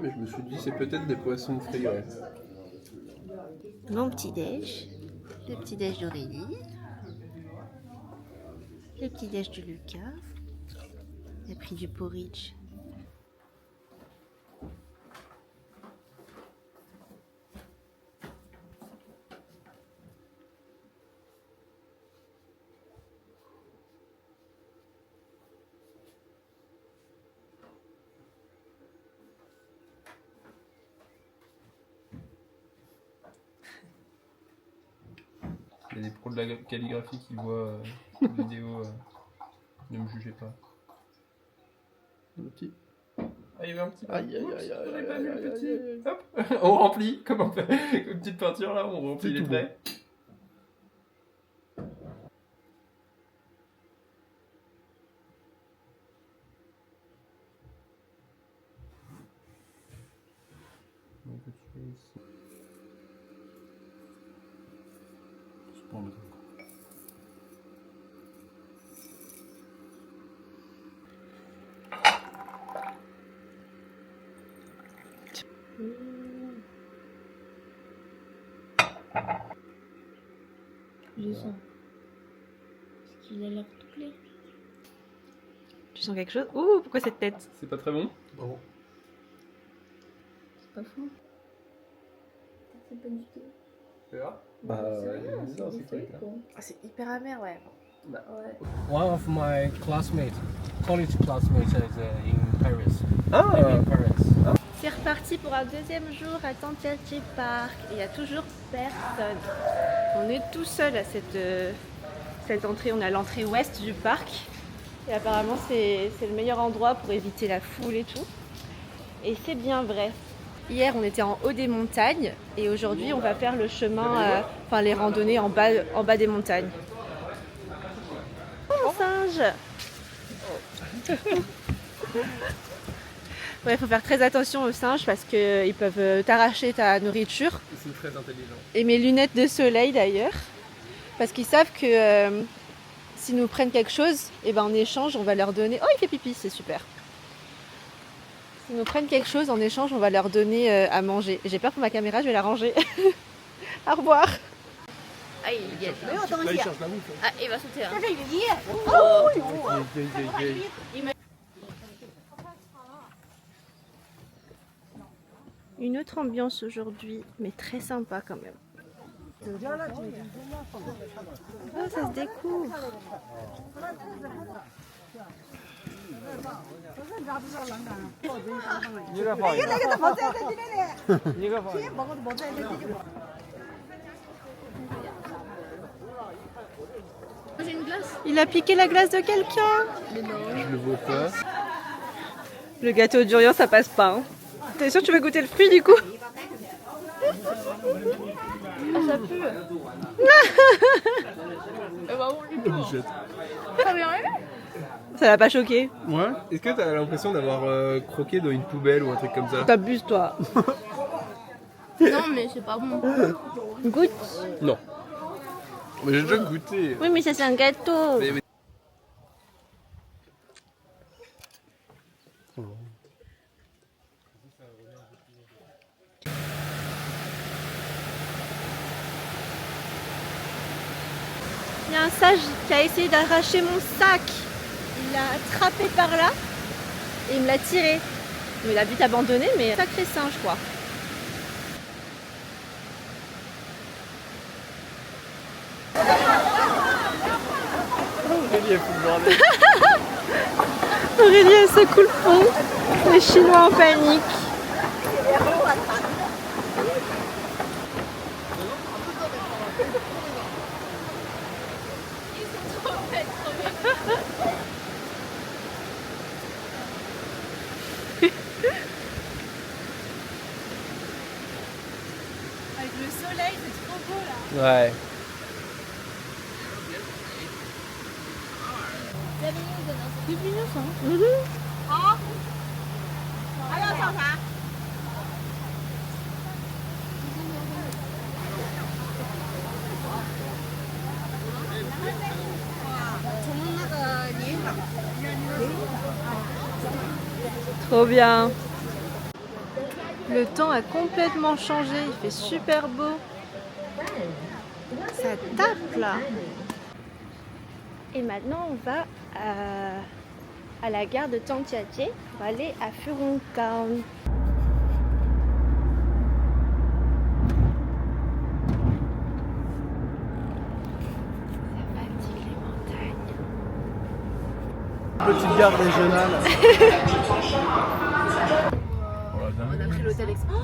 Mais je me suis dit, c'est peut-être des poissons de frit, ouais. Mon petit-déj. Le petit-déj d'Aurélie. Le petit-déj de Lucas. Il a pris du porridge. Il y a des pros de la calligraphie qui voient une vidéo. Ne me jugez pas. Un petit. Ah, il y avait un petit. Aïe, aïe, aïe, aïe. J'avais pas vu le petit. Hop, on remplit, comme on fait. Une petite peinture là, on remplit les traits. C'est pas embêtant. Je sens. Est-ce qu'il a l'air tout clair? Tu sens quelque chose? Ouh, pourquoi cette tête? C'est pas très bon? Bon. C'est pas fou. C'est pas du tout. C'est là? Bah, C'est hyper amer, ouais. Bah, Ouais. one of my classmates, college classmates, is in Paris. Ah! In Paris. C'est reparti pour un deuxième jour à Tempelche Park et il n'y a toujours personne. On est tout seul à cette entrée, on est à l'entrée ouest du parc et apparemment c'est le meilleur endroit pour éviter la foule et tout. Et c'est bien vrai. Hier on était en haut des montagnes et aujourd'hui on va faire le chemin, enfin les randonnées en bas des montagnes. Oh mon singe! Ouais, il faut faire très attention aux singes parce qu'ils peuvent t'arracher ta nourriture. Ils sont très intelligents. Et mes lunettes de soleil d'ailleurs. Parce qu'ils savent que s'ils nous prennent quelque chose, et ben en échange on va leur donner... Oh, il fait pipi, c'est super. S'ils nous prennent quelque chose, en échange on va leur donner à manger. J'ai peur pour ma caméra, je vais la ranger. Au revoir. Ah, il y a... Là, il cherche la bouffe. Ah, il va sauter. Une autre ambiance aujourd'hui, mais très sympa quand même. Oh, ça se découvre. Il a piqué la glace de quelqu'un. Je le vois pas. Le gâteau durian, ça passe pas. Hein. T'es sûr que tu veux goûter le fruit du coup? Ah, ça pue. Ça l'a pas choqué. Ouais. Est-ce que t'as l'impression d'avoir croqué dans une poubelle ou un truc comme ça? T'abuses toi. Non, mais c'est pas bon. Goûte. Non. Mais j'ai déjà goûté. Oui, mais ça c'est un gâteau. Mais- Il y a un sage qui a essayé d'arracher mon sac. Il l'a attrapé par là et il me l'a tiré. Mais il a vite abandonné, mais sacré singe quoi. Aurélie, elle fout le bordel. Aurélie elle secoue le fond. Les Chinois en panique. Avec le soleil, c'est trop beau là. Ouais. C'est mignon ça. Trop bien. Le temps a complètement changé, il fait super beau. Ça tape là. Et maintenant on va à la gare de Tongjiajie pour aller à Furongtown. Petite gare régionale. On a pris l'hôtel exprès.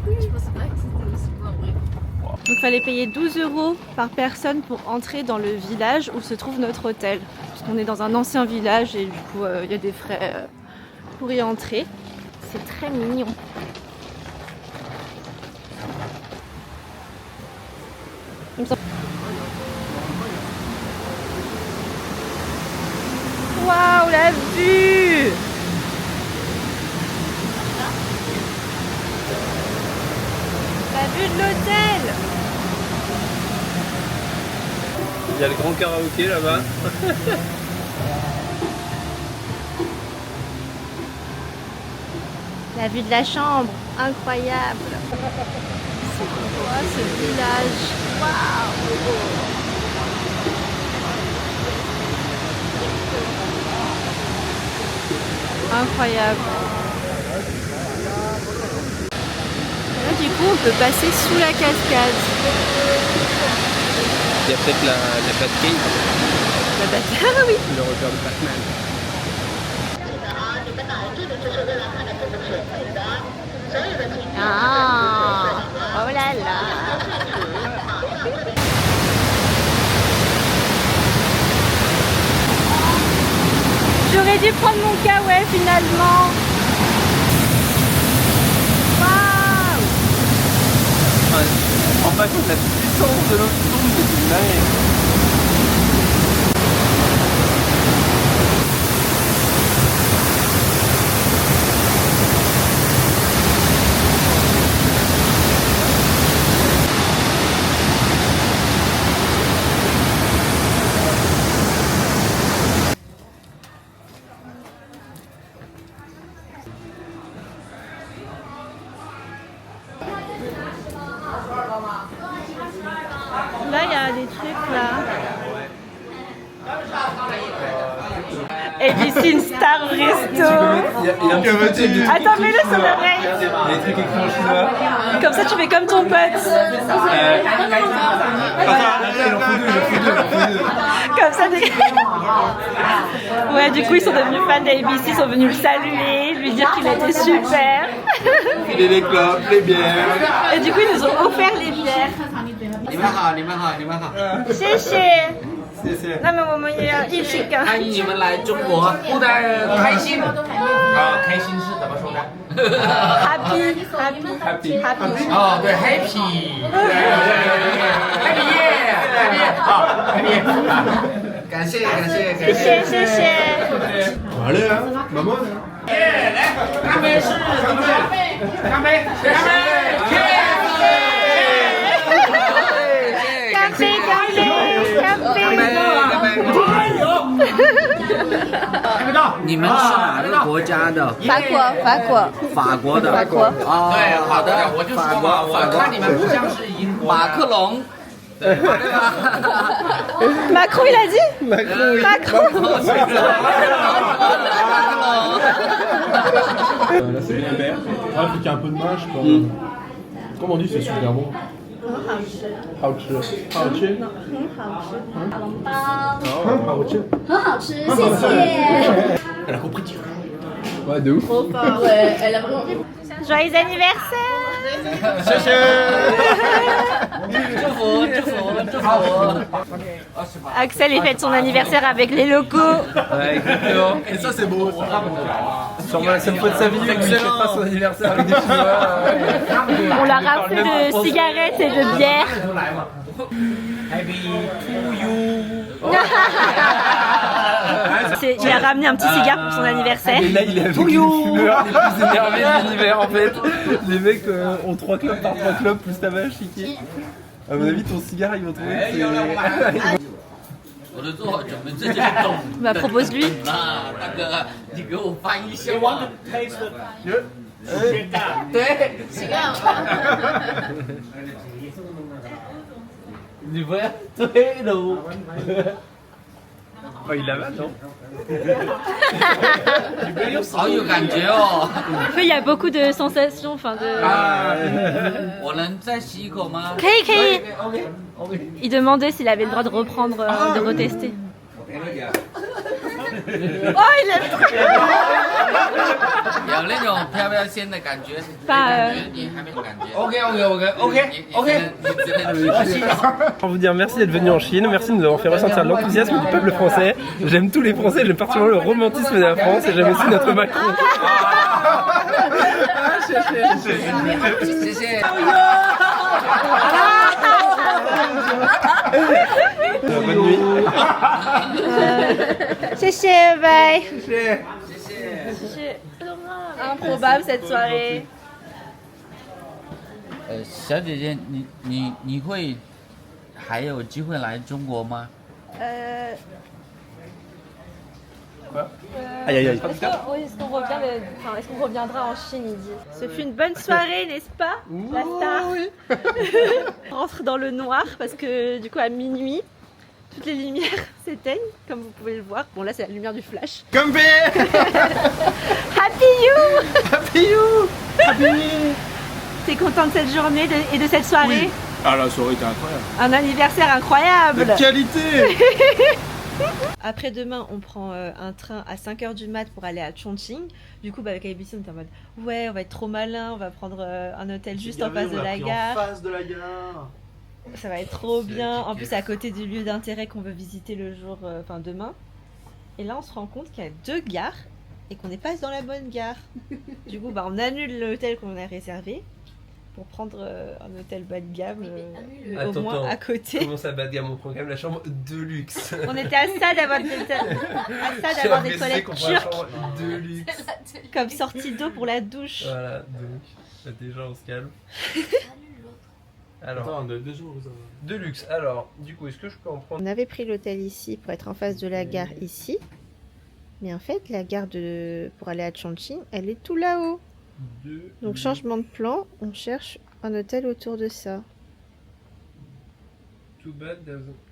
Je pensais pas que c'était aussi beau en vrai. Donc il fallait payer 12 € par personne pour entrer dans le village où se trouve notre hôtel. Parce qu'on est dans un ancien village et du coup il y a des frais pour y entrer. C'est très mignon. Waouh, la vue! La vue de l'hôtel! Il y a le grand karaoké là-bas. La vue de la chambre, incroyable! C'est quoi ce village? Waouh! Incroyable. Là, du coup, on peut passer sous la cascade. Il y a peut-être la Batcave. La bataille, ah oui. Le repère de Batman. Ah, oh là là. J'aurais dû prendre mon kawaii finalement. Waouh! En fait, la puissance de l'autre tombe, c'est une dingue. Là, il y a des trucs là. ABC une star resto. Il y a un petit côté de... Attends, mets-le sur l'oreille. Il y a des trucs écrits en chinois. Comme ça, tu fais comme ton pote. Attends, il en faut deux. Comme ça, ouais, du coup, ils sont devenus fans d'ABC, ils sont venus le saluer, lui dire qu'il était super. Filer les clopes, les bières. Et du coup, ils nous ont offert les bières. 你们好，你们好，你们好。谢谢。谢谢。那么我们也要一起干。欢迎你们来中国，过得开心。啊，开心是怎么说的 Happy。 哦，对 ，happy。happy year，happy， 好 ，happy。感谢。谢谢。 Allez, hein, maman. 来，干杯是怎么说？干杯，你们是哪个国家的？法国的。哦，对，好的，我就说嘛，我看你们不像是英国。马克龙。Macron, il a dit Macron. Là, c'est bien vert. Ah, il y a un peu de mâche. Comment on dit, c'est super bon. 好吃。很好吃，谢谢。 Elle a compris dire. Ouais, de ouf. Ouais, elle a vraiment. Joyeux anniversaire. 谢谢。祝福。 Axel, il fête son anniversaire avec les locaux. Ouais, exactement. Et ça, c'est beau. Sûrement la seule fois de sa vie où il ne fête pas son anniversaire avec des Chinois. On l'a raflé de cigarettes et de bière. Happy to you. Il a ramené un petit cigare pour son anniversaire. Et là, il est avec les fumeurs les plus énervés de l'univers en fait. Les mecs ont 3 clopes par 3 clopes plus tabac chiqué. À mon avis, ton cigare, ils vont trouver que c'est... 我的做怎么这些懂？ Bah propose-lui. 啊，大哥，你给我翻一下 You want 嘛 to。taste the cheddar? 对，行啊，你不要推了。 Oh, il l'avale, non? 好有感觉哦。 En fait, il y a beaucoup de sensations, enfin de. 我能再吸一口吗？可以可以。 OK。 Il demandait s'il avait le droit de reprendre, de retester. Oh, il aime trop. 有那种飘飘仙的感觉，你还没有感觉。 OK. Pour vous dire merci d'être venu en Chine, merci de nous avoir fait ressentir l'enthousiasme du peuple français. J'aime tous les Français, j'aime particulièrement le romantisme de la France et j'aime aussi notre Macron. 谢谢。 Bonne nuit. 谢谢，bye。谢谢。Improbable cette soirée. 小姐姐，你会还有机会来中国吗？ Aïe aïe aïe. Est-ce qu'on revient, enfin, est-ce qu'on reviendra en Chine, il dit. Ce fut une bonne soirée, n'est-ce pas, la star. On rentre dans le noir parce que du coup à minuit, toutes les lumières s'éteignent, comme vous pouvez le voir. Bon là c'est la lumière du flash. Comme Happy you. Happy you. Happy. T'es content de cette journée et de cette soirée? Ah, la soirée était incroyable. Un anniversaire incroyable. De qualité. Après-demain, on prend un train à 5h du mat pour aller à Chongqing. Du coup, avec ABC, on était en mode ouais, on va être trop malin, on va prendre un hôtel juste en face de la gare. En face de la gare. Ça va être trop bien. En plus, c'est à côté du lieu d'intérêt qu'on veut visiter le jour, enfin demain. Et là, on se rend compte qu'il y a 2 gares et qu'on n'est pas dans la bonne gare. Du coup, bah, on annule l'hôtel qu'on a réservé pour prendre un hôtel bas de gamme au moins à côté. Comment ça bas de gamme? On prend quand même la chambre de luxe. On était à ça d'avoir des toilettes turques de luxe. comme sortie d'eau pour la douche. Voilà, donc déjà on se calme. Alors, Attends, 2 jours. de luxe. Alors, du coup, est-ce que je peux en prendre? On avait pris l'hôtel ici pour être en face de la gare ici. Mais en fait, la gare pour aller à Chongqing, elle est tout là-haut. Donc changement de plan, on cherche un hôtel autour de ça. Too bad, there's a...